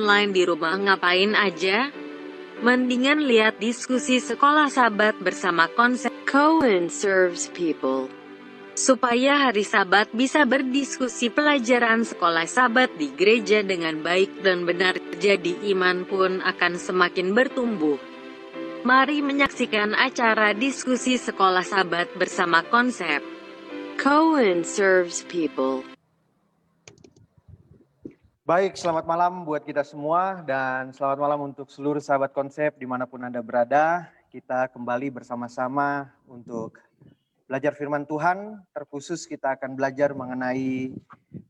online di rumah ngapain aja? Mendingan lihat diskusi sekolah Sabat bersama konsep Cohen serves people. Supaya hari Sabat bisa berdiskusi pelajaran sekolah Sabat di gereja dengan baik dan benar, jadi iman pun akan semakin bertumbuh. Mari menyaksikan acara diskusi sekolah Sabat bersama konsep Cohen serves people. Baik, selamat malam buat kita semua dan selamat malam untuk seluruh sahabat konsep dimanapun Anda berada. Kita kembali bersama-sama untuk belajar firman Tuhan. Terkhusus kita akan belajar mengenai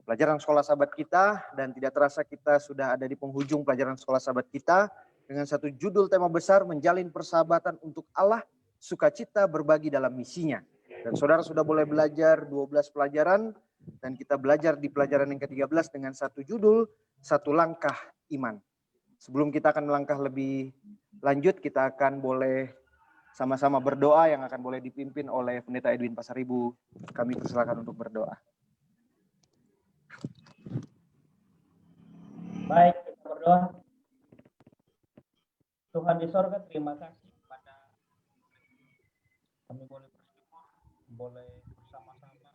pelajaran sekolah sahabat kita dan tidak terasa kita sudah ada di penghujung pelajaran sekolah sahabat kita dengan satu judul tema besar, menjalin persahabatan untuk Allah, sukacita berbagi dalam misinya. Dan saudara sudah boleh belajar 12 pelajaran dan kita belajar di pelajaran yang ke-13 dengan satu judul, satu langkah iman. Sebelum kita akan melangkah lebih lanjut, kita akan boleh sama-sama berdoa yang akan boleh dipimpin oleh Pendeta Edwin Pasaribu. Kami persilakan untuk berdoa. Baik, kita berdoa. Tuhan di sorga, terima kasih pada kami boleh bersyukur, boleh bersama-sama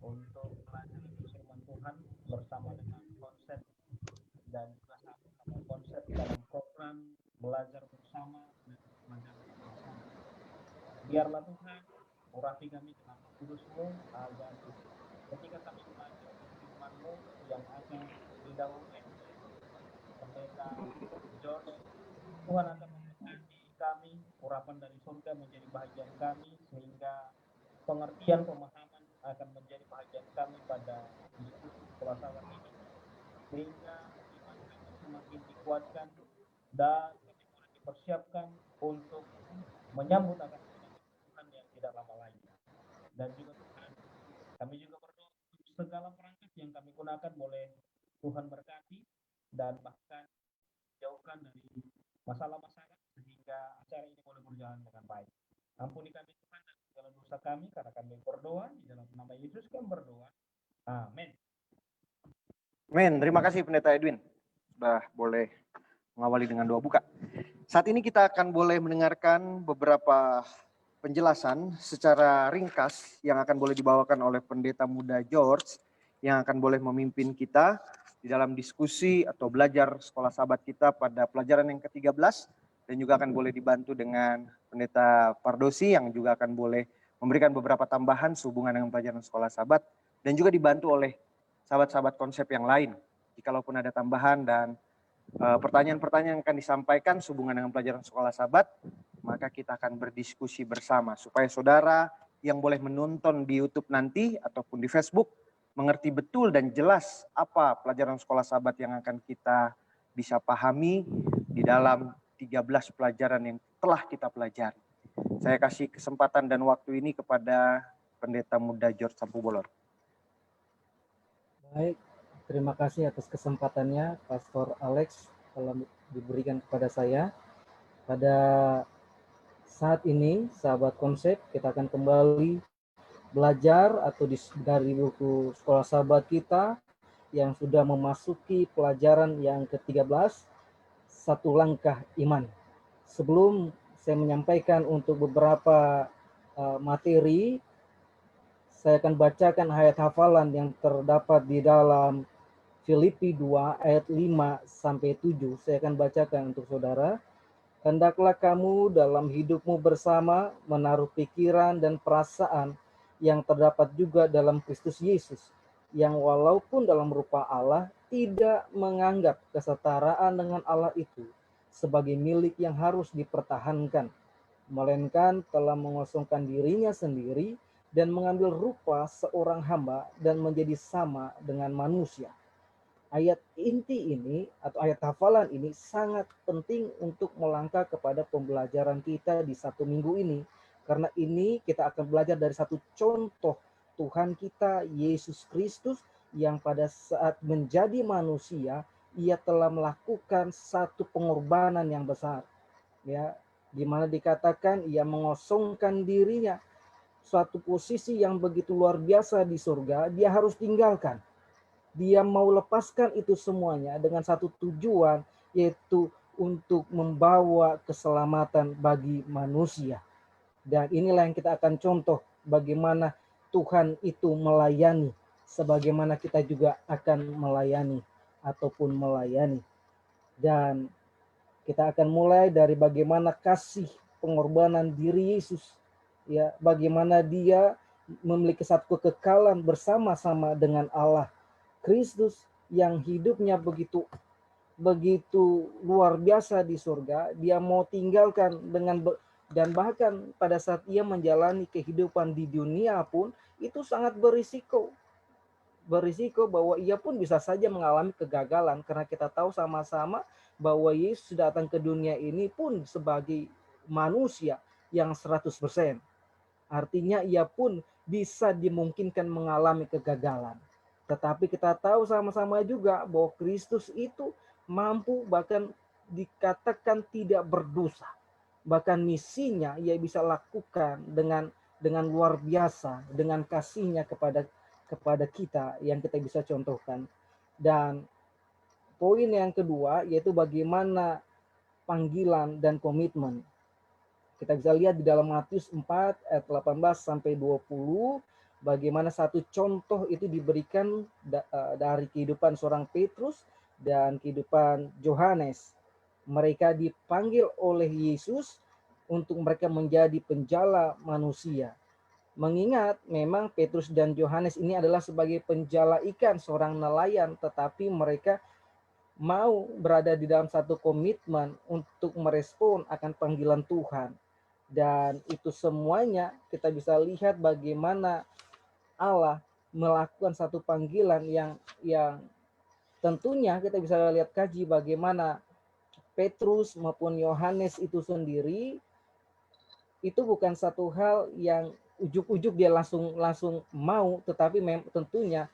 untuk belajar firman Tuhan bersama dengan konsep dan juga sama-sama konsep dalam program belajar bersama dan belajar bersama. Biarlah Tuhan urapi kami dengan Roh Kudus-Mu agar ketika kami belajar firman-Mu yang akan didahului Pendeta George, Tuhan akan memberkati kami, urapan dari surga menjadi bahagian kami, sehingga pengertian pemahaman akan menjadi bahagian kami pada diskusi sekolah sahabat ini, sehingga iman kami semakin dikuatkan dan kami boleh dipersiapkan untuk menyambut akan Tuhan yang tidak lama lagi. Dan juga Tuhan, kami juga berdoa segala perangkat yang kami gunakan boleh Tuhan berkati dan bahkan jauhkan dari masalah-masalah sehingga acara ini boleh berjalan dengan baik. Ampuni kami Tuhan dan segala dosa kami karena kami berdoa di dalam nama Yesus kami berdoa. Amin. Amin. Terima kasih Pendeta Edwin. Sudah boleh mengawali dengan doa buka. Saat ini kita akan boleh mendengarkan beberapa penjelasan secara ringkas yang akan boleh dibawakan oleh Pendeta Muda George yang akan boleh memimpin kita di dalam diskusi atau belajar sekolah sahabat kita pada pelajaran yang ke-13 dan juga akan boleh dibantu dengan Pendeta Pardosi yang juga akan boleh memberikan beberapa tambahan sehubungan dengan pelajaran sekolah sahabat dan juga dibantu oleh sahabat-sahabat konsep yang lain. Jikalaupun ada tambahan dan pertanyaan-pertanyaan yang akan disampaikan sehubungan dengan pelajaran sekolah sahabat, maka kita akan berdiskusi bersama supaya saudara yang boleh menonton di YouTube nanti ataupun di Facebook mengerti betul dan jelas apa pelajaran sekolah sahabat yang akan kita bisa pahami di dalam 13 pelajaran yang telah kita pelajari. Saya kasih kesempatan dan waktu ini kepada Pendeta Muda George Sampubolon. Baik, terima kasih atas kesempatannya Pastor Alex telah diberikan kepada saya. Pada saat ini, sahabat konsep, kita akan kembali belajar atau dari buku sekolah sahabat kita yang sudah memasuki pelajaran yang ke-13, satu langkah iman. Sebelum saya menyampaikan untuk beberapa materi, saya akan bacakan ayat hafalan yang terdapat di dalam Filipi 2 ayat 5 sampai 7. Saya akan bacakan untuk saudara. Hendaklah kamu dalam hidupmu bersama menaruh pikiran dan perasaan yang terdapat juga dalam Kristus Yesus, yang walaupun dalam rupa Allah tidak menganggap kesetaraan dengan Allah itu sebagai milik yang harus dipertahankan, melainkan telah mengosongkan dirinya sendiri dan mengambil rupa seorang hamba dan menjadi sama dengan manusia. Ayat inti ini atau ayat hafalan ini sangat penting untuk melangkah kepada pembelajaran kita di satu minggu ini. Karena ini kita akan belajar dari satu contoh Tuhan kita, Yesus Kristus, yang pada saat menjadi manusia, ia telah melakukan satu pengorbanan yang besar. Ya, di mana dikatakan ia mengosongkan dirinya, suatu posisi yang begitu luar biasa di surga, dia harus tinggalkan. Dia mau lepaskan itu semuanya dengan satu tujuan, yaitu untuk membawa keselamatan bagi manusia. Dan inilah yang kita akan contoh bagaimana Tuhan itu melayani, sebagaimana kita juga akan melayani ataupun melayani. Dan kita akan mulai dari bagaimana kasih pengorbanan diri Yesus, ya, bagaimana dia memiliki satu kekekalan bersama-sama dengan Allah Kristus yang hidupnya begitu luar biasa di surga. Dia mau tinggalkan dan bahkan pada saat ia menjalani kehidupan di dunia pun itu sangat berisiko bahwa ia pun bisa saja mengalami kegagalan, karena kita tahu sama-sama bahwa Yesus datang ke dunia ini pun sebagai manusia yang 100%. Artinya ia pun bisa dimungkinkan mengalami kegagalan. Tetapi kita tahu sama-sama juga bahwa Kristus itu mampu, bahkan dikatakan tidak berdosa. Bahkan misinya ia bisa lakukan dengan luar biasa, dengan kasihnya kepada kita yang kita bisa contohkan. Dan poin yang kedua yaitu bagaimana panggilan dan komitmen. Kita bisa lihat di dalam Matius 4 ayat 18 sampai 20 bagaimana satu contoh itu diberikan dari kehidupan seorang Petrus dan kehidupan Yohanes. Mereka dipanggil oleh Yesus untuk mereka menjadi penjala manusia. Mengingat memang Petrus dan Yohanes ini adalah sebagai penjala ikan, seorang nelayan, tetapi mereka mau berada di dalam satu komitmen untuk merespon akan panggilan Tuhan. Dan itu semuanya kita bisa lihat bagaimana Allah melakukan satu panggilan yang tentunya kita bisa lihat kaji bagaimana Petrus maupun Yohanes itu sendiri itu bukan satu hal yang ujuk-ujuk dia langsung mau, tetapi tentunya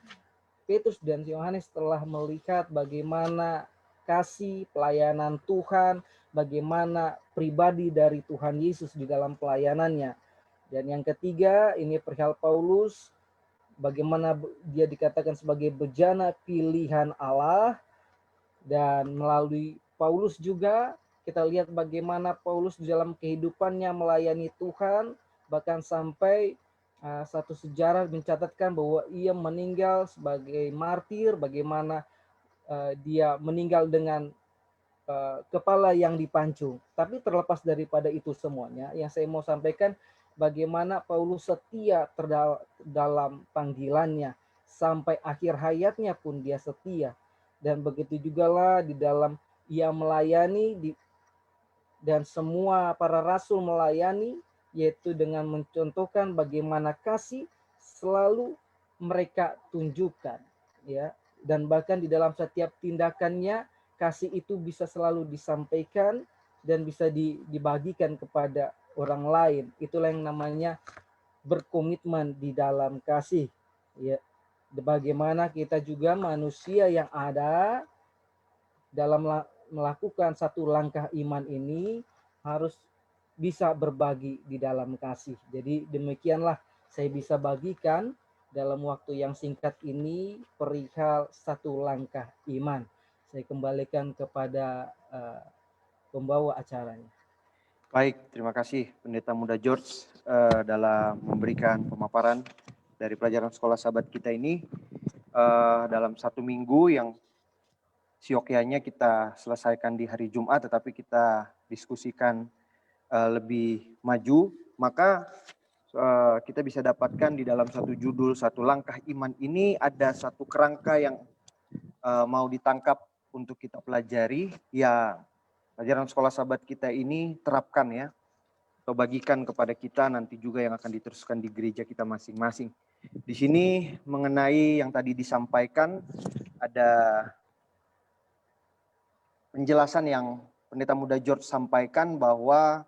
Petrus dan Yohanes telah melihat bagaimana kasih pelayanan Tuhan, bagaimana pribadi dari Tuhan Yesus di dalam pelayanannya. Dan yang ketiga, ini perihal Paulus, bagaimana dia dikatakan sebagai bejana pilihan Allah. Dan melalui Paulus juga kita lihat bagaimana Paulus di dalam kehidupannya melayani Tuhan, bahkan sampai satu sejarah mencatatkan bahwa ia meninggal sebagai martir, bagaimana dia meninggal dengan kepala yang dipancung. Tapi terlepas daripada itu semuanya, yang saya mau sampaikan bagaimana Paulus setia dalam panggilannya, sampai akhir hayatnya pun dia setia. Dan begitu jugalah di dalam ia melayani dan semua para rasul melayani, yaitu dengan mencontohkan bagaimana kasih selalu mereka tunjukkan, ya. Dan bahkan di dalam setiap tindakannya kasih itu bisa selalu disampaikan dan bisa dibagikan kepada orang lain. Itulah yang namanya berkomitmen di dalam kasih, ya. Bagaimana kita juga manusia yang ada dalam melakukan satu langkah iman ini harus bisa berbagi di dalam kasih. Jadi demikianlah saya bisa bagikan dalam waktu yang singkat ini perihal satu langkah iman. Saya kembalikan kepada pembawa acaranya. Baik, terima kasih Pendeta Muda George dalam memberikan pemaparan dari pelajaran sekolah sahabat kita ini dalam satu minggu yang siokianya kita selesaikan di hari Jumat, tetapi kita diskusikan lebih maju, maka kita bisa dapatkan di dalam satu judul satu langkah iman ini ada satu kerangka yang mau ditangkap untuk kita pelajari, ya pelajaran sekolah sahabat kita ini terapkan ya, atau bagikan kepada kita nanti juga yang akan diteruskan di gereja kita masing-masing. Di sini mengenai yang tadi disampaikan ada penjelasan yang Pendeta Muda George sampaikan bahwa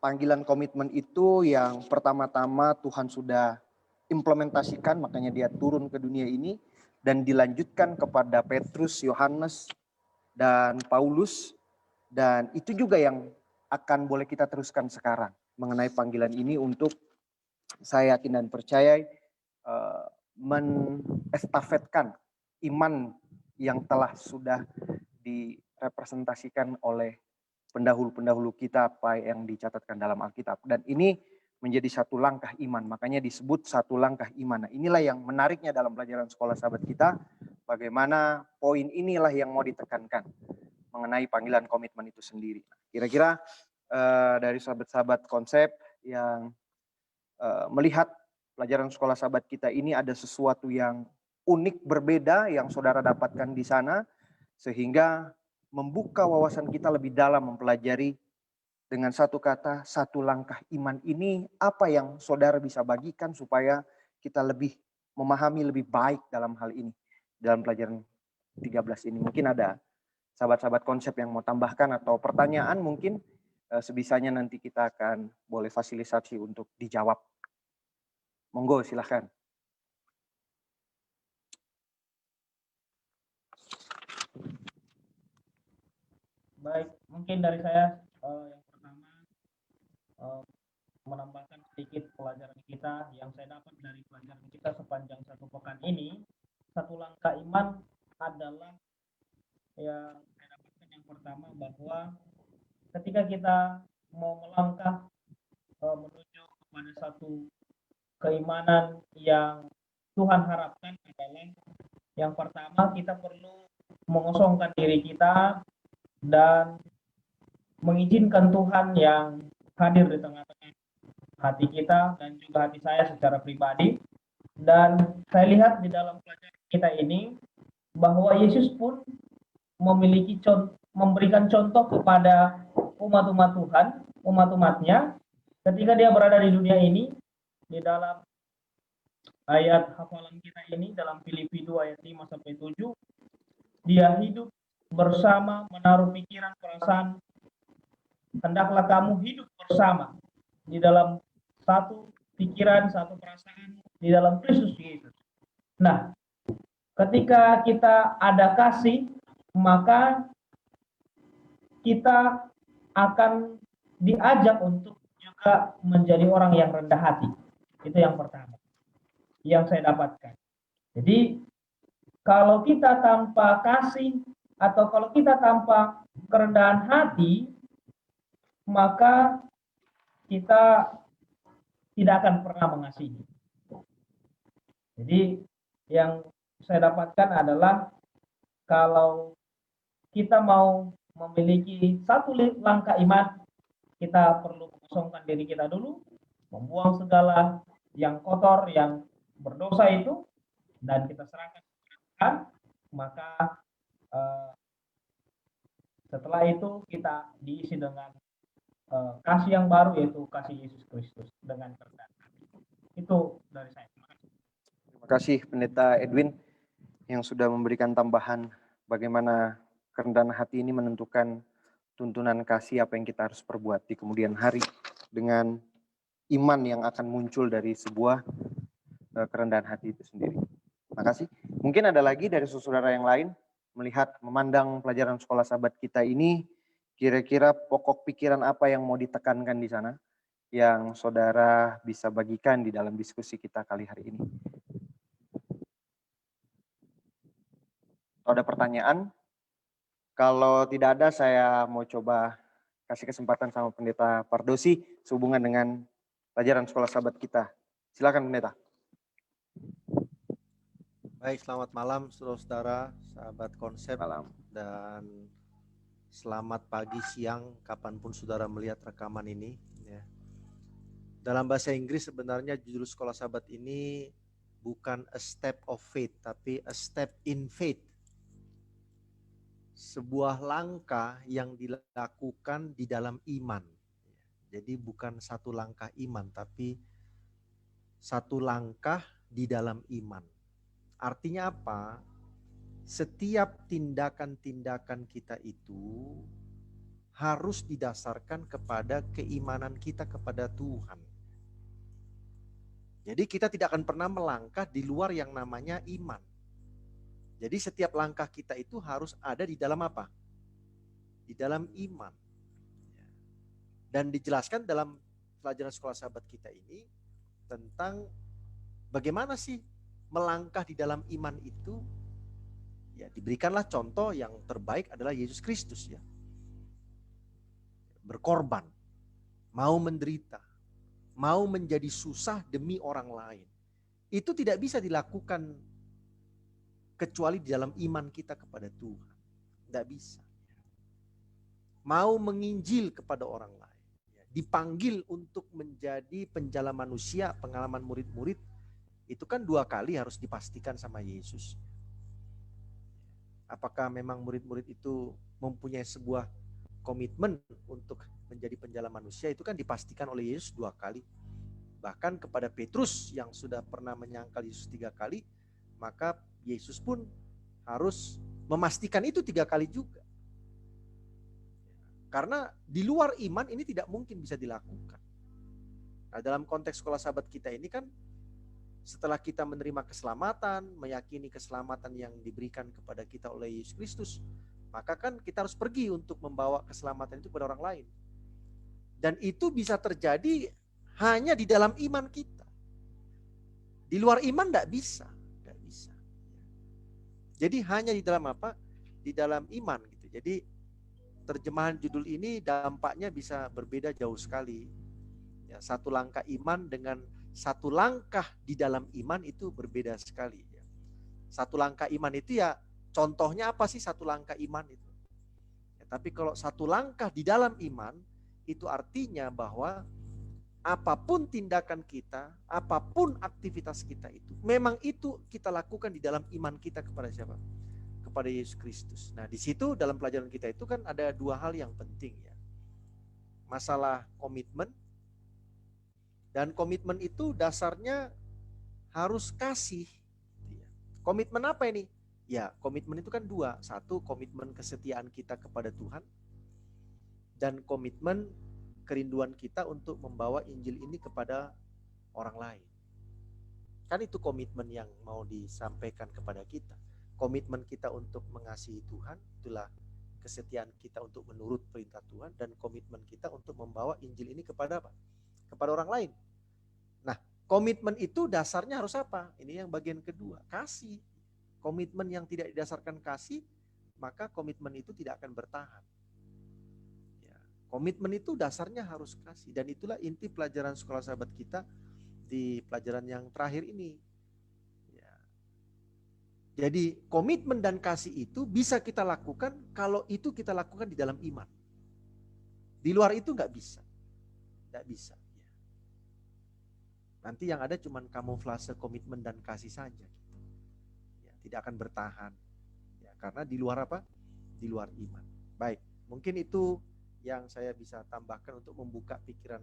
panggilan komitmen itu yang pertama-tama Tuhan sudah implementasikan, makanya dia turun ke dunia ini dan dilanjutkan kepada Petrus, Yohanes, dan Paulus. Dan itu juga yang akan boleh kita teruskan sekarang mengenai panggilan ini untuk saya yakin dan percaya menestafetkan iman yang telah sudah direpresentasikan oleh pendahulu-pendahulu kita apa yang dicatatkan dalam Alkitab. Dan ini menjadi satu langkah iman, makanya disebut satu langkah iman. Nah, inilah yang menariknya dalam pelajaran sekolah sahabat kita, bagaimana poin inilah yang mau ditekankan mengenai panggilan komitmen itu sendiri. Kira-kira dari sahabat-sahabat konsep yang melihat pelajaran sekolah sahabat kita ini ada sesuatu yang unik berbeda yang saudara dapatkan di sana, sehingga membuka wawasan kita lebih dalam mempelajari dengan satu kata, satu langkah iman ini apa yang saudara bisa bagikan supaya kita lebih memahami lebih baik dalam hal ini. Dalam pelajaran 13 ini mungkin ada sahabat-sahabat konsep yang mau tambahkan atau pertanyaan mungkin sebisanya nanti kita akan boleh fasilitasi untuk dijawab. Monggo silahkan. Baik, mungkin dari saya yang pertama menambahkan sedikit pelajaran kita yang saya dapat dari pelajaran kita sepanjang satu pekan ini. Satu langkah iman adalah yang saya dapatkan yang pertama, bahwa ketika kita mau melangkah menuju kepada satu keimanan yang Tuhan harapkan adalah yang pertama kita perlu mengosongkan diri kita dan mengizinkan Tuhan yang hadir di tengah-tengah hati kita dan juga hati saya secara pribadi. Dan saya lihat di dalam pelajaran kita ini bahwa Yesus pun memberikan contoh kepada umat-umat Tuhan, umat-umatnya ketika dia berada di dunia ini. Di dalam ayat hafalan kita ini dalam Filipi 2 ayat 5 sampai 7, dia hidup bersama, menaruh pikiran, perasaan, hendaklah kamu hidup bersama di dalam satu pikiran, satu perasaan di dalam Kristus Yesus. Nah, ketika kita ada kasih, maka kita akan diajak untuk juga menjadi orang yang rendah hati. Itu yang pertama yang saya dapatkan. Jadi kalau kita tanpa kasih atau kalau kita tanpa kerendahan hati, maka kita tidak akan pernah mengasihi. Jadi yang saya dapatkan adalah kalau kita mau memiliki satu langkah iman, kita perlu mengosongkan diri kita dulu, membuang segala yang kotor, yang berdosa itu, dan kita serahkan kepada Tuhan. Maka setelah itu kita diisi dengan kasih yang baru, yaitu kasih Yesus Kristus dengan kerendahan. Itu dari saya. Terima kasih Pendeta Edwin yang sudah memberikan tambahan bagaimana kerendahan hati ini menentukan tuntunan kasih apa yang kita harus perbuat di kemudian hari dengan iman yang akan muncul dari sebuah kerendahan hati itu sendiri. Terima kasih. Mungkin ada lagi dari saudara yang lain melihat, memandang pelajaran sekolah sahabat kita ini, kira-kira pokok pikiran apa yang mau ditekankan di sana yang saudara bisa bagikan di dalam diskusi kita kali hari ini. Ada pertanyaan? Kalau tidak ada, saya mau coba kasih kesempatan sama Pendeta Pardosi sehubungan dengan pelajaran sekolah sahabat kita. Silakan Pendeta. Baik, selamat malam saudara-saudara, sahabat konsep, Malam. dan selamat pagi, siang, kapanpun saudara melihat rekaman ini. Ya. Dalam bahasa Inggris sebenarnya judul sekolah sahabat ini bukan a step of faith, tapi a step in faith. Sebuah langkah yang dilakukan di dalam iman. Jadi bukan satu langkah iman, tapi satu langkah di dalam iman. Artinya apa? Setiap tindakan-tindakan kita itu harus didasarkan kepada keimanan kita kepada Tuhan. Jadi kita tidak akan pernah melangkah di luar yang namanya iman. Jadi setiap langkah kita itu harus ada di dalam apa? Di dalam iman. Dan dijelaskan dalam pelajaran sekolah sahabat kita ini tentang bagaimana sih melangkah di dalam iman itu, ya diberikanlah contoh yang terbaik adalah Yesus Kristus ya. Berkorban, mau menderita, mau menjadi susah demi orang lain. Itu tidak bisa dilakukan kecuali di dalam iman kita kepada Tuhan. Tidak bisa. Mau menginjil kepada orang lain. Dipanggil untuk menjadi penjala manusia, pengalaman murid-murid, itu kan 2 kali harus dipastikan sama Yesus. Apakah memang murid-murid itu mempunyai sebuah komitmen untuk menjadi penjala manusia, itu kan dipastikan oleh Yesus 2 kali. Bahkan kepada Petrus yang sudah pernah menyangkal Yesus 3 kali, maka Yesus pun harus memastikan itu 3 kali juga. Karena di luar iman ini tidak mungkin bisa dilakukan. Nah, dalam konteks sekolah sahabat kita ini kan, setelah kita menerima keselamatan, meyakini keselamatan yang diberikan kepada kita oleh Yesus Kristus, maka kan kita harus pergi untuk membawa keselamatan itu kepada orang lain. Dan itu bisa terjadi hanya di dalam iman kita. Di luar iman tidak bisa. Nggak bisa. Jadi hanya di dalam apa? Di dalam iman gitu. Jadi terjemahan judul ini dampaknya bisa berbeda jauh sekali. Ya, 1 langkah iman dengan 1 langkah di dalam iman itu berbeda sekali. 1 langkah iman itu ya contohnya apa sih 1 langkah iman itu? Ya, tapi kalau 1 langkah di dalam iman itu artinya bahwa apapun tindakan kita, apapun aktivitas kita itu, memang itu kita lakukan di dalam iman kita kepada siapa? Kepada Yesus Kristus. Nah, di situ dalam pelajaran kita itu kan ada 2 hal yang penting ya. Masalah komitmen, dan komitmen itu dasarnya harus kasih. Komitmen apa ini? Ya, komitmen itu kan 2. 1, komitmen kesetiaan kita kepada Tuhan, dan komitmen kerinduan kita untuk membawa Injil ini kepada orang lain. Kan itu komitmen yang mau disampaikan kepada kita. Komitmen kita untuk mengasihi Tuhan, itulah kesetiaan kita untuk menurut perintah Tuhan, dan komitmen kita untuk membawa Injil ini kepada apa? Kepada orang lain. Nah, komitmen itu dasarnya harus apa? Ini yang bagian kedua, kasih. Komitmen yang tidak didasarkan kasih, maka komitmen itu tidak akan bertahan. Ya, komitmen itu dasarnya harus kasih, dan itulah inti pelajaran sekolah sahabat kita di pelajaran yang terakhir ini. Jadi komitmen dan kasih itu bisa kita lakukan kalau itu kita lakukan di dalam iman. Di luar itu nggak bisa. Nggak bisa. Nanti yang ada cuma kamuflase komitmen dan kasih saja. Ya, tidak akan bertahan. Ya, karena di luar apa? Di luar iman. Baik, mungkin itu yang saya bisa tambahkan untuk membuka pikiran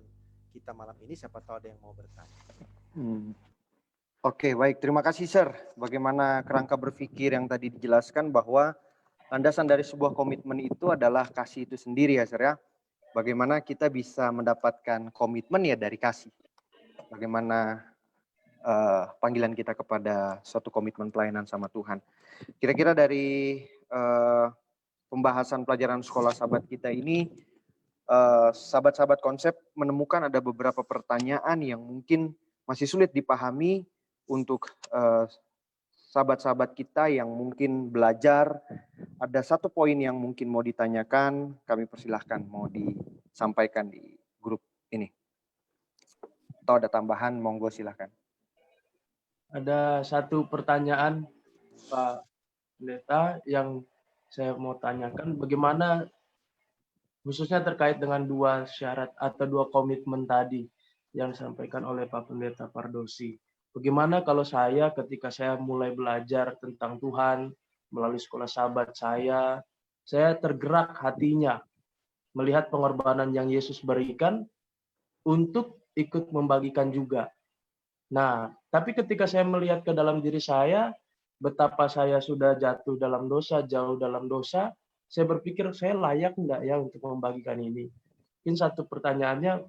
kita malam ini. Siapa tahu ada yang mau bertanya. Oke, baik. Terima kasih, Sir. Bagaimana kerangka berpikir yang tadi dijelaskan bahwa landasan dari sebuah komitmen itu adalah kasih itu sendiri ya, Sir ya. Bagaimana kita bisa mendapatkan komitmen ya dari kasih. Bagaimana panggilan kita kepada suatu komitmen pelayanan sama Tuhan. Kira-kira dari pembahasan pelajaran sekolah sahabat kita ini, sahabat-sahabat konsep menemukan ada beberapa pertanyaan yang mungkin masih sulit dipahami untuk sahabat-sahabat kita yang mungkin belajar. Ada 1 poin yang mungkin mau ditanyakan, kami persilahkan mau disampaikan di grup ini. Atau ada tambahan, monggo silahkan. Ada 1 pertanyaan Pak Pendeta yang saya mau tanyakan, bagaimana khususnya terkait dengan 2 syarat atau 2 komitmen tadi yang disampaikan oleh Pak Pendeta Pardosi. Bagaimana kalau saya ketika saya mulai belajar tentang Tuhan melalui sekolah sahabat saya tergerak hatinya melihat pengorbanan yang Yesus berikan untuk ikut membagikan juga. Nah, tapi ketika saya melihat ke dalam diri saya, betapa saya sudah jatuh dalam dosa, jauh dalam dosa, saya berpikir saya layak enggak ya untuk membagikan ini. Mungkin 1 pertanyaannya,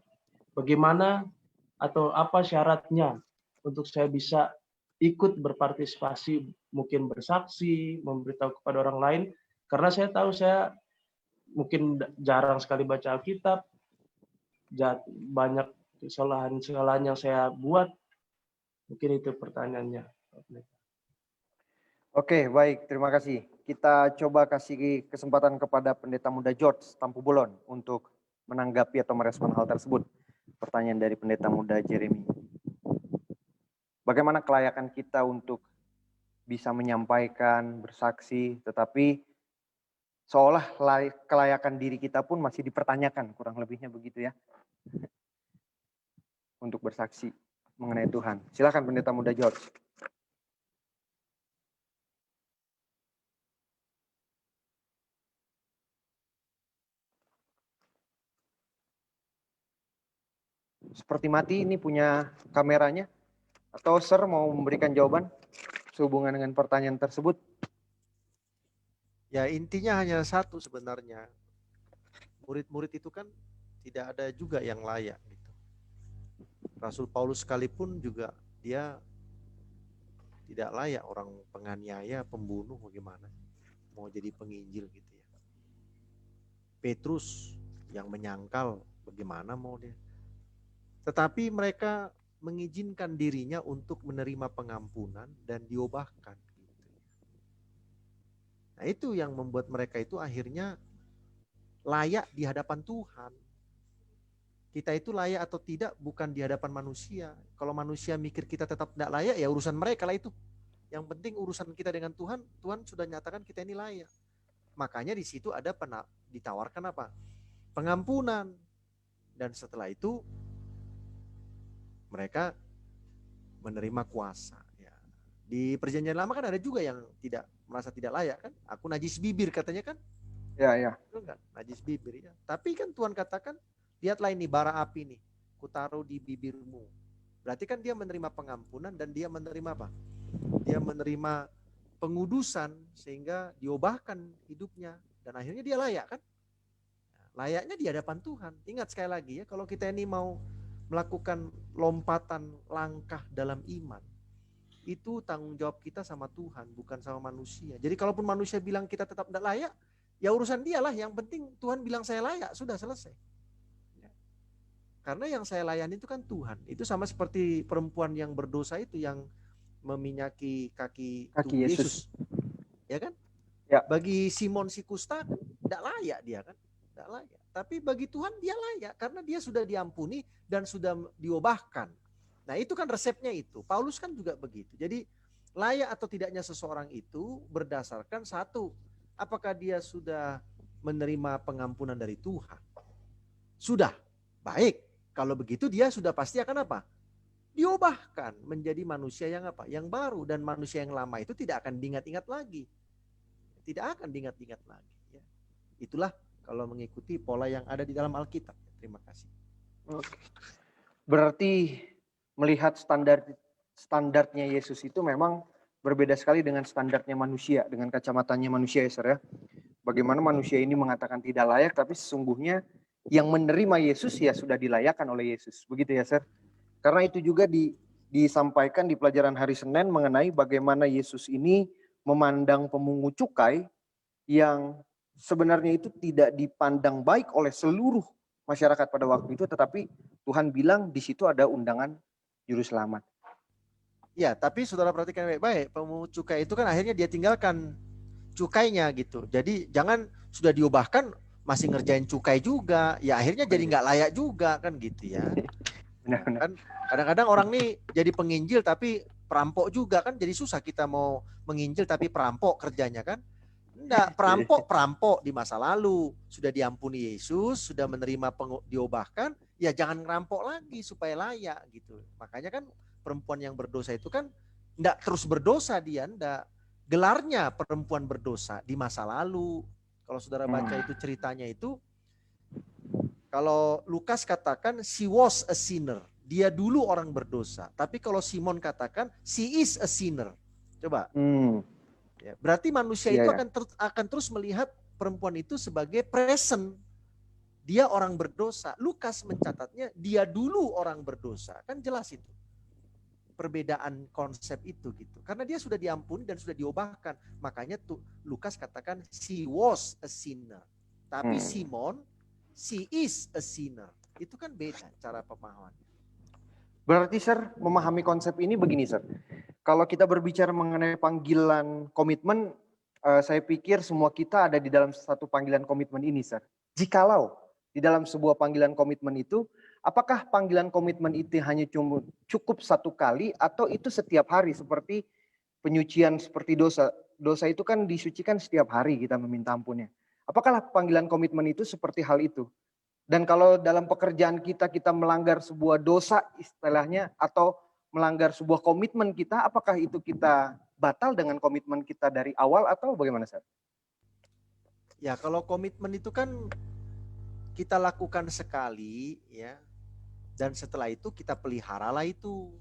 bagaimana atau apa syaratnya untuk saya bisa ikut berpartisipasi, mungkin bersaksi, memberitahu kepada orang lain, karena saya tahu saya mungkin jarang sekali baca Alkitab, banyak kesalahan yang saya buat. Mungkin itu pertanyaannya, Oke, baik. Terima kasih. Kita coba kasih kesempatan kepada Pendeta Muda George Tampu Bolon untuk menanggapi atau merespon hal tersebut. Pertanyaan dari Pendeta Muda Jeremy. Bagaimana kelayakan kita untuk bisa menyampaikan, bersaksi, tetapi seolah kelayakan diri kita pun masih dipertanyakan, kurang lebihnya begitu ya, untuk bersaksi mengenai Tuhan. Silakan Pendeta Muda George. Seperti mati ini punya kameranya. Atau Sir mau memberikan jawaban sehubungan dengan pertanyaan tersebut? Ya intinya hanya satu sebenarnya. Murid-murid itu kan tidak ada juga yang layak gitu. Rasul Paulus sekalipun juga dia tidak layak, orang penganiaya, pembunuh, bagaimana mau jadi penginjil gitu ya. Petrus yang menyangkal, bagaimana mau dia. Tetapi mereka mengizinkan dirinya untuk menerima pengampunan dan diubahkan. Nah itu yang membuat mereka itu akhirnya layak di hadapan Tuhan. Kita itu layak atau tidak bukan di hadapan manusia. Kalau manusia mikir kita tetap tidak layak, ya urusan mereka lah itu. Yang penting urusan kita dengan Tuhan, Tuhan sudah nyatakan kita ini layak. Makanya di situ ada ditawarkan apa? Pengampunan. Dan setelah itu mereka menerima kuasa. Ya. Di perjanjian lama kan ada juga yang tidak merasa tidak layak kan? Aku najis bibir katanya kan? Ya, ya. Itu kan najis bibir ya. Tapi kan Tuhan katakan, lihatlah ini bara api nih, kutaruh di bibirmu. Berarti kan dia menerima pengampunan dan dia menerima apa? Dia menerima pengudusan sehingga diubahkan hidupnya dan akhirnya dia layak kan? Layaknya di hadapan Tuhan. Ingat sekali lagi ya, kalau kita ini mau melakukan lompatan langkah dalam iman, itu tanggung jawab kita sama Tuhan, bukan sama manusia. Jadi kalaupun manusia bilang kita tetap tidak layak, ya urusan dia lah. Yang penting Tuhan bilang saya layak, sudah selesai. Ya. Karena yang saya layani itu kan Tuhan. Itu sama seperti perempuan yang berdosa itu yang meminyaki kaki tubuh Yesus. Ya kan? Ya. Bagi Simon si kusta kan tidak layak dia kan? Tidak layak. Tapi bagi Tuhan dia layak karena dia sudah diampuni dan sudah diubahkan. Nah itu kan resepnya itu. Paulus kan juga begitu. Jadi layak atau tidaknya seseorang itu berdasarkan satu, apakah dia sudah menerima pengampunan dari Tuhan. Sudah, baik. Kalau begitu dia sudah pasti akan apa? Diubahkan menjadi manusia yang apa? Yang baru, dan manusia yang lama itu tidak akan diingat-ingat lagi. Tidak akan diingat-ingat lagi. Ya. Itulah kalau mengikuti pola yang ada di dalam Alkitab. Terima kasih. Oke. Berarti melihat standarnya Yesus itu memang berbeda sekali dengan standarnya manusia, dengan kacamatanya manusia ya Sir ya. Bagaimana manusia ini mengatakan tidak layak, tapi sesungguhnya yang menerima Yesus ya sudah dilayakkan oleh Yesus. Begitu ya Sir. Karena itu juga disampaikan di pelajaran hari Senin mengenai bagaimana Yesus ini memandang pemungut cukai yang sebenarnya itu tidak dipandang baik oleh seluruh masyarakat pada waktu itu, tetapi Tuhan bilang di situ ada undangan juru selamat. Ya, tapi saudara perhatikan baik-baik, pemungut cukai itu kan akhirnya dia tinggalkan cukainya gitu. Jadi jangan sudah diubahkan masih ngerjain cukai juga, ya akhirnya jadi nggak layak juga kan gitu ya. Benar-benar. Kan kadang-kadang orang nih jadi penginjil tapi perampok juga kan, jadi susah kita mau menginjil tapi perampok kerjanya kan. Enggak, perampok di masa lalu sudah diampuni Yesus, sudah menerima diubahkan, ya jangan ngerampok lagi supaya layak gitu. Makanya kan perempuan yang berdosa itu kan enggak terus berdosa dia, enggak. Gelarnya perempuan berdosa di masa lalu. Kalau saudara baca itu ceritanya itu, kalau Lukas katakan she was a sinner, dia dulu orang berdosa. Tapi kalau Simon katakan she is a sinner. Coba. Ya, berarti manusia itu akan terus melihat perempuan itu sebagai present. Dia orang berdosa. Lukas mencatatnya dia dulu orang berdosa. Kan jelas itu. Perbedaan konsep itu gitu. Karena dia sudah diampuni dan sudah diubahkan. Makanya tuh Lukas katakan she was a sinner. Tapi Simon, she is a sinner. Itu kan beda cara pemahamannya. Berarti Sir, memahami konsep ini begini Sir. Kalau kita berbicara mengenai panggilan komitmen, saya pikir semua kita ada di dalam satu panggilan komitmen ini, Sir. Jikalau di dalam sebuah panggilan komitmen itu, apakah panggilan komitmen itu hanya cukup satu kali atau itu setiap hari seperti penyucian seperti dosa? Dosa itu kan disucikan setiap hari kita meminta ampunnya. Apakah panggilan komitmen itu seperti hal itu? Dan kalau dalam pekerjaan kita melanggar sebuah dosa istilahnya atau melanggar sebuah komitmen kita, apakah itu kita batal dengan komitmen kita dari awal atau bagaimana, Sir? Ya, kalau komitmen itu kan kita lakukan sekali ya, dan setelah itu kita peliharalah itu.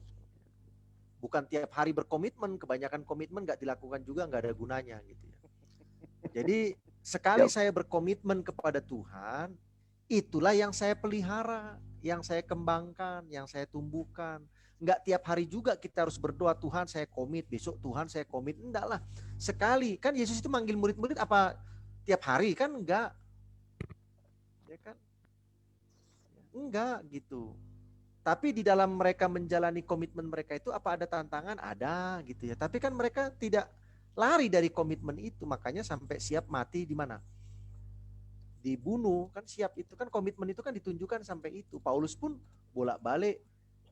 Bukan tiap hari berkomitmen, kebanyakan komitmen nggak dilakukan juga nggak ada gunanya gitu ya. Jadi sekali saya berkomitmen kepada Tuhan, itulah yang saya pelihara, yang saya kembangkan, yang saya tumbuhkan. Enggak tiap hari juga kita harus berdoa, Tuhan saya komit, besok Tuhan saya komit. Enggak lah. Sekali. Kan Yesus itu manggil murid-murid apa tiap hari? Kan enggak. Ya kan? Enggak gitu. Tapi di dalam mereka menjalani komitmen mereka itu apa ada tantangan? Ada gitu ya. Tapi kan mereka tidak lari dari komitmen itu. Makanya sampai siap mati di mana? Dibunuh. Kan siap itu kan komitmen itu kan ditunjukkan sampai itu. Paulus pun bolak-balik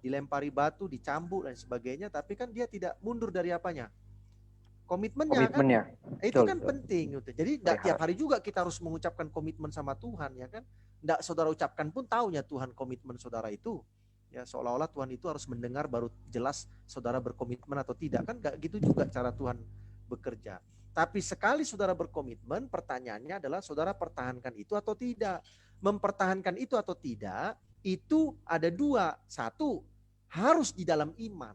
dilempari batu, dicambuk dan sebagainya, tapi kan dia tidak mundur dari apanya? Komitmennya. Kan? Itu kan penting gitu. Jadi enggak tiap hari juga kita harus mengucapkan komitmen sama Tuhan ya kan? Enggak saudara ucapkan pun taunya Tuhan komitmen saudara itu. Ya seolah-olah Tuhan itu harus mendengar baru jelas saudara berkomitmen atau tidak. Kan enggak gitu juga cara Tuhan bekerja. Tapi sekali saudara berkomitmen, pertanyaannya adalah saudara pertahankan itu atau tidak. Mempertahankan itu atau tidak, itu ada dua. Satu, harus di dalam iman.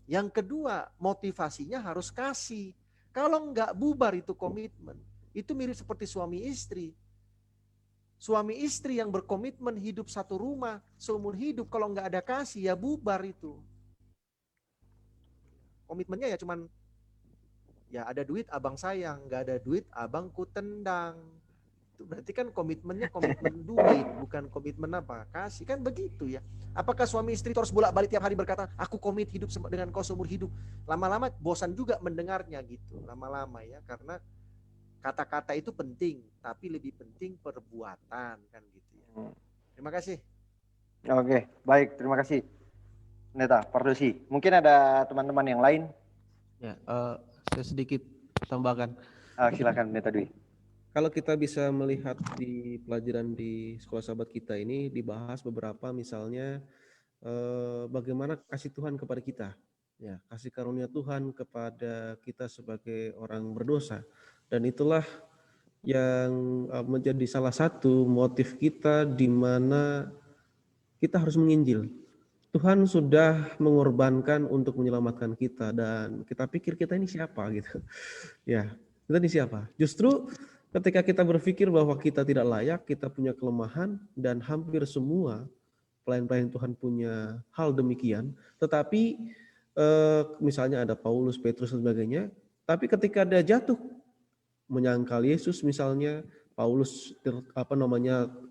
Yang kedua, motivasinya harus kasih. Kalau enggak bubar itu komitmen. Itu mirip seperti suami istri. Suami istri yang berkomitmen hidup satu rumah seumur hidup, kalau enggak ada kasih ya bubar itu. Komitmennya ya cuman ya ada duit abang sayang, enggak ada duit abang ku tendang. Itu berarti kan komitmennya komitmen duit, bukan komitmen apa? Kasih, kan begitu ya. Apakah suami istri terus bolak-balik tiap hari berkata, aku komit hidup dengan kau seumur hidup. Lama-lama bosan juga mendengarnya gitu, lama-lama ya. Karena kata-kata itu penting, tapi lebih penting perbuatan kan gitu ya. Terima kasih. Oke, baik, terima kasih Pendeta Pardosi. Mungkin ada teman-teman yang lain? Ya, saya sedikit tambahkan. Silakan Pendeta Dwi. Kalau kita bisa melihat di pelajaran di sekolah sahabat kita ini dibahas beberapa misalnya bagaimana kasih Tuhan kepada kita, ya kasih karunia Tuhan kepada kita sebagai orang berdosa, dan itulah yang menjadi salah satu motif kita di mana kita harus menginjil. Tuhan sudah mengorbankan untuk menyelamatkan kita dan kita pikir kita ini siapa gitu, ya kita ini siapa? Justru ketika kita berpikir bahwa kita tidak layak, kita punya kelemahan, dan hampir semua pelayan-pelayan Tuhan punya hal demikian, tetapi misalnya ada Paulus, Petrus dan sebagainya, tapi ketika dia jatuh menyangkal Yesus misalnya, Paulus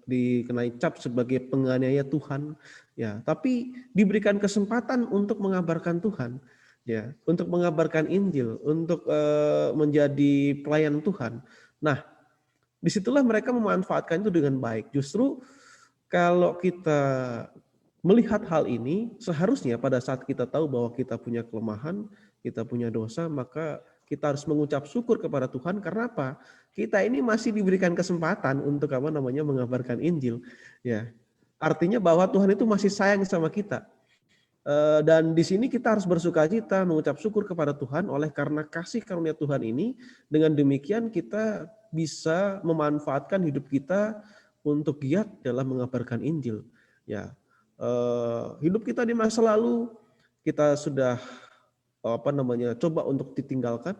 dikenai cap sebagai penganiaya Tuhan, ya, tapi diberikan kesempatan untuk mengabarkan Tuhan, ya, untuk mengabarkan Injil, untuk menjadi pelayan Tuhan. Nah, disitulah mereka memanfaatkan itu dengan baik. Justru kalau kita melihat hal ini, seharusnya pada saat kita tahu bahwa kita punya kelemahan, kita punya dosa, maka kita harus mengucap syukur kepada Tuhan. Karena apa? Kita ini masih diberikan kesempatan untuk mengabarkan Injil. Ya, artinya bahwa Tuhan itu masih sayang sama kita. Dan di sini kita harus bersukacita, mengucap syukur kepada Tuhan oleh karena kasih karunia Tuhan ini. Dengan demikian kita bisa memanfaatkan hidup kita untuk giat dalam mengabarkan Injil. Ya, hidup kita di masa lalu kita sudah coba untuk ditinggalkan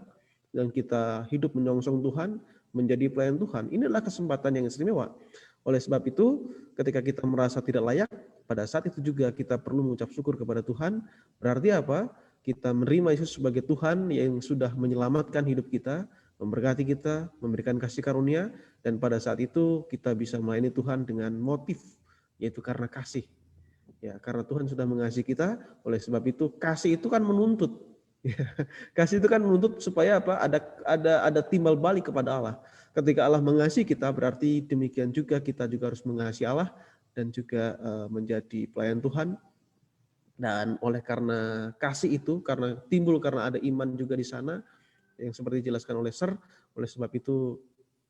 dan kita hidup menyongsong Tuhan, menjadi pelayan Tuhan. Inilah kesempatan yang istimewa. Oleh sebab itu, ketika kita merasa tidak layak, pada saat itu juga kita perlu mengucap syukur kepada Tuhan. Berarti apa? Kita menerima Yesus sebagai Tuhan yang sudah menyelamatkan hidup kita, memberkati kita, memberikan kasih karunia, dan pada saat itu kita bisa melayani Tuhan dengan motif, yaitu karena kasih. Ya, karena Tuhan sudah mengasihi kita, oleh sebab itu kasih itu kan menuntut. Kasih itu kan menuntut supaya apa? Ada timbal balik kepada Allah. Ketika Allah mengasihi kita, berarti demikian juga kita juga harus mengasihi Allah dan juga menjadi pelayan Tuhan. Dan oleh karena kasih itu, karena timbul karena ada iman juga di sana, yang seperti dijelaskan oleh Sir, oleh sebab itu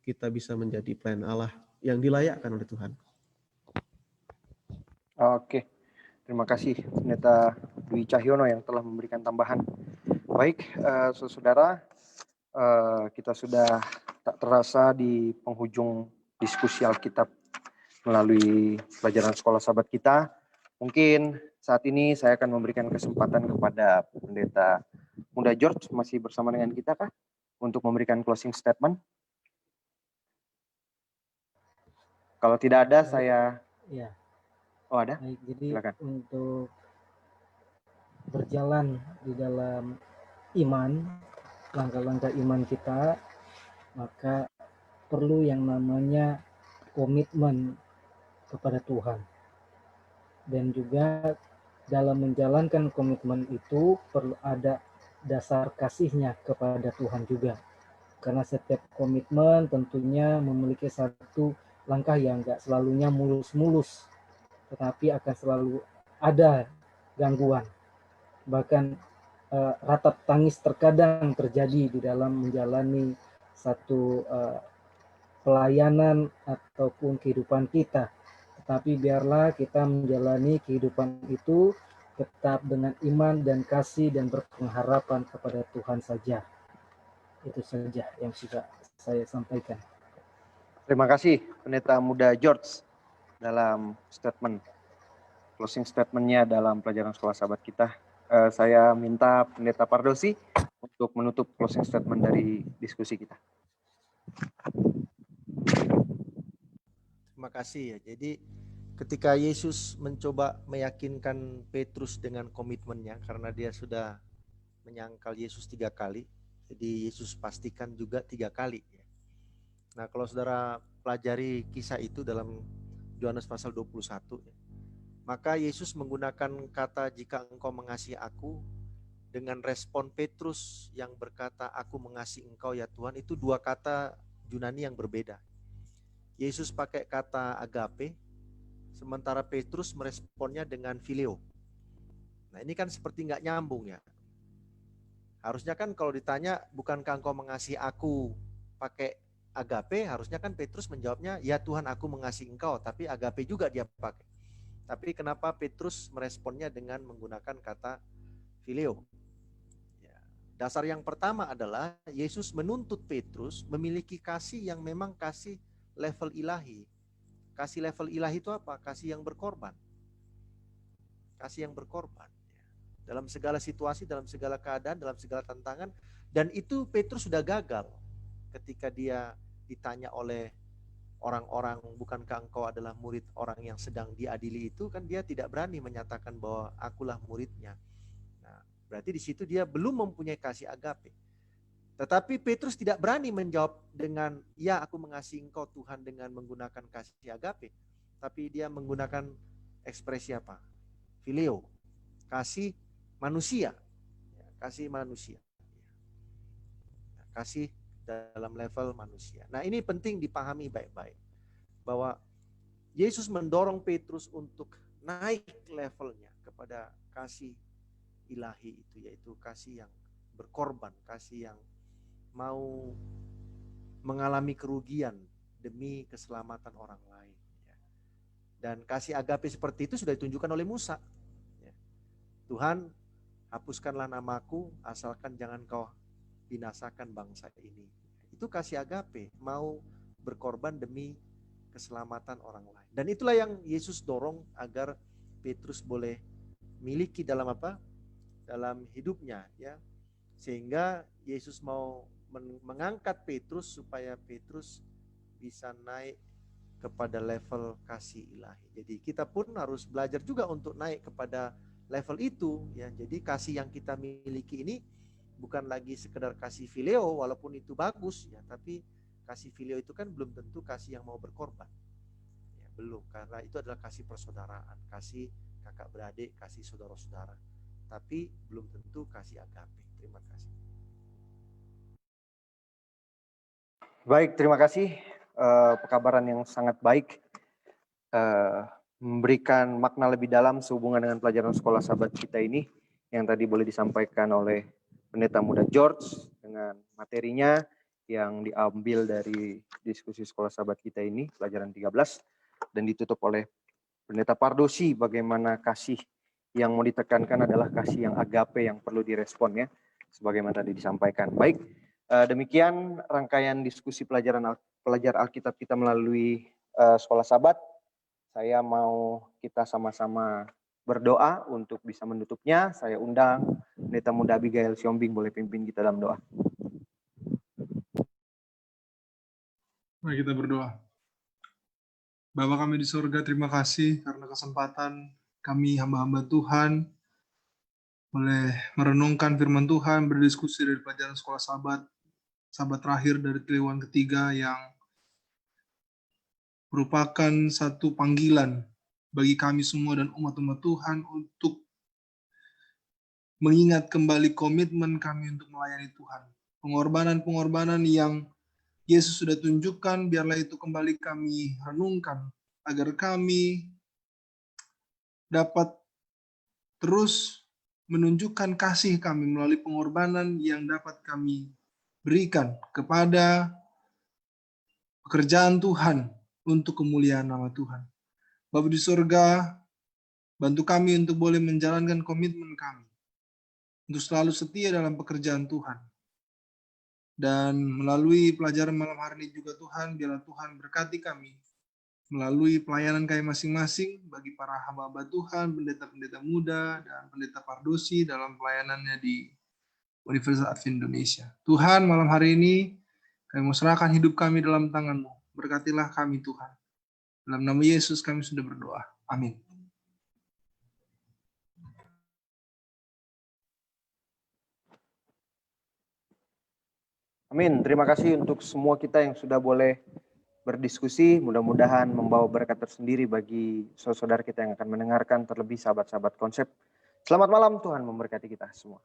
kita bisa menjadi pelayan Allah yang dilayakkan oleh Tuhan. Oke, terima kasih Pendeta Dwi Cahyono yang telah memberikan tambahan. Baik, saudara, kita sudah tak terasa di penghujung diskusi Alkitab melalui pelajaran sekolah sahabat kita. Mungkin saat ini saya akan memberikan kesempatan kepada Pendeta Muda George, masih bersama dengan kita kah? Untuk memberikan closing statement. Kalau tidak ada, saya... Ya, Oh, ada? baik. Jadi Silakan. untuk berjalan di dalam iman, langkah-langkah iman kita, maka perlu yang namanya komitmen kepada Tuhan. Dan juga dalam menjalankan komitmen itu perlu ada dasar kasihnya kepada Tuhan juga. Karena setiap komitmen tentunya memiliki satu langkah yang gak selalunya mulus-mulus, tetapi akan selalu ada gangguan. Bahkan ratap tangis terkadang terjadi di dalam menjalani satu pelayanan ataupun kehidupan kita. Tetapi biarlah kita menjalani kehidupan itu tetap dengan iman dan kasih dan berpengharapan kepada Tuhan saja. Itu saja yang sudah saya sampaikan. Terima kasih Pendeta Muda George dalam closing statement-nya dalam pelajaran sekolah sahabat kita. Saya minta Pendeta Pardosi untuk menutup closing statement dari diskusi kita. Terima kasih ya. Jadi ketika Yesus mencoba meyakinkan Petrus dengan komitmennya, karena dia sudah menyangkal Yesus 3 kali, jadi Yesus pastikan juga 3 kali. Nah, kalau saudara pelajari kisah itu dalam Yohanes pasal 21, maka Yesus menggunakan kata jika engkau mengasihi aku, dengan respon Petrus yang berkata aku mengasihi engkau ya Tuhan, itu 2 kata Yunani yang berbeda. Yesus pakai kata agape, sementara Petrus meresponnya dengan phileo. Nah, ini kan seperti nggak nyambung ya. Harusnya kan kalau ditanya bukankah engkau mengasihi aku pakai agape, harusnya kan Petrus menjawabnya ya Tuhan aku mengasihi engkau, tapi agape juga dia pakai. Tapi kenapa Petrus meresponnya dengan menggunakan kata phileo? Ya, dasar yang pertama adalah Yesus menuntut Petrus memiliki kasih yang memang kasih level ilahi. Kasih level ilahi itu apa? Kasih yang berkorban. Kasih yang berkorban. Dalam segala situasi, dalam segala keadaan, dalam segala tantangan. Dan itu Petrus sudah gagal. Ketika dia ditanya oleh orang-orang, bukankah engkau adalah murid orang yang sedang diadili itu, kan dia tidak berani menyatakan bahwa akulah muridnya. Nah, berarti di situ dia belum mempunyai kasih agape. Tetapi Petrus tidak berani menjawab dengan, ya aku mengasihi engkau Tuhan dengan menggunakan kasih agape. Tapi dia menggunakan ekspresi apa? Phileo, kasih manusia. Kasih manusia. Kasih dalam level manusia. Nah, ini penting dipahami baik-baik. Bahwa Yesus mendorong Petrus untuk naik levelnya kepada kasih ilahi itu, yaitu kasih yang berkorban, kasih yang mau mengalami kerugian demi keselamatan orang lain. Dan kasih agape seperti itu sudah ditunjukkan oleh Musa. Tuhan, hapuskanlah namaku asalkan jangan kau binasakan bangsa ini. Itu kasih agape, mau berkorban demi keselamatan orang lain. Dan itulah yang Yesus dorong agar Petrus boleh miliki dalam apa? Dalam hidupnya, ya. Sehingga Yesus mau mengangkat Petrus supaya Petrus bisa naik kepada level kasih ilahi. Jadi kita pun harus belajar juga untuk naik kepada level itu, ya. Jadi kasih yang kita miliki ini bukan lagi sekedar kasih phileo, walaupun itu bagus, ya, tapi kasih phileo itu kan belum tentu kasih yang mau berkorban. Ya, belum, karena itu adalah kasih persaudaraan, kasih kakak beradik, kasih saudara-saudara. Tapi belum tentu kasih agape. Terima kasih. Baik, terima kasih. Pekabaran yang sangat baik, memberikan makna lebih dalam sehubungan dengan pelajaran sekolah sahabat kita ini, yang tadi boleh disampaikan oleh Pendeta Muda George dengan materinya yang diambil dari diskusi sekolah sahabat kita ini, pelajaran 13, dan ditutup oleh Pendeta Pardosi, bagaimana kasih yang mau ditekankan adalah kasih yang agape yang perlu direspon ya, sebagaimana tadi disampaikan. Baik, demikian rangkaian diskusi pelajar Alkitab kita melalui sekolah sahabat. Saya mau kita sama-sama berdoa untuk bisa menutupnya. Saya undang Pendeta Muda Abigail Siombing boleh pimpin kita dalam doa. Mari kita berdoa. Bapa kami di surga, terima kasih karena kesempatan kami hamba-hamba Tuhan boleh merenungkan firman Tuhan, berdiskusi dari pelajaran sekolah sahabat terakhir dari triwulan ketiga yang merupakan satu panggilan bagi kami semua dan umat-umat Tuhan untuk mengingat kembali komitmen kami untuk melayani Tuhan. Pengorbanan-pengorbanan yang Yesus sudah tunjukkan, biarlah itu kembali kami renungkan, agar kami dapat terus menunjukkan kasih kami melalui pengorbanan yang dapat kami berikan kepada pekerjaan Tuhan untuk kemuliaan nama Tuhan. Bapa di surga, bantu kami untuk boleh menjalankan komitmen kami, untuk selalu setia dalam pekerjaan Tuhan. Dan melalui pelajaran malam hari ini juga Tuhan, biarlah Tuhan berkati kami melalui pelayanan kami masing-masing bagi para hamba-hamba Tuhan, pendeta-pendeta muda, dan pendeta Pardosi dalam pelayanannya di Universitas Advent Indonesia. Tuhan, malam hari ini kami mau serahkan hidup kami dalam tangan-Mu. Berkatilah kami Tuhan. Dalam nama Yesus kami sudah berdoa. Amin. Amin. Terima kasih untuk semua kita yang sudah boleh berdiskusi. Mudah-mudahan membawa berkat tersendiri bagi saudara kita yang akan mendengarkan, terlebih sahabat-sahabat konsep. Selamat malam, Tuhan memberkati kita semua.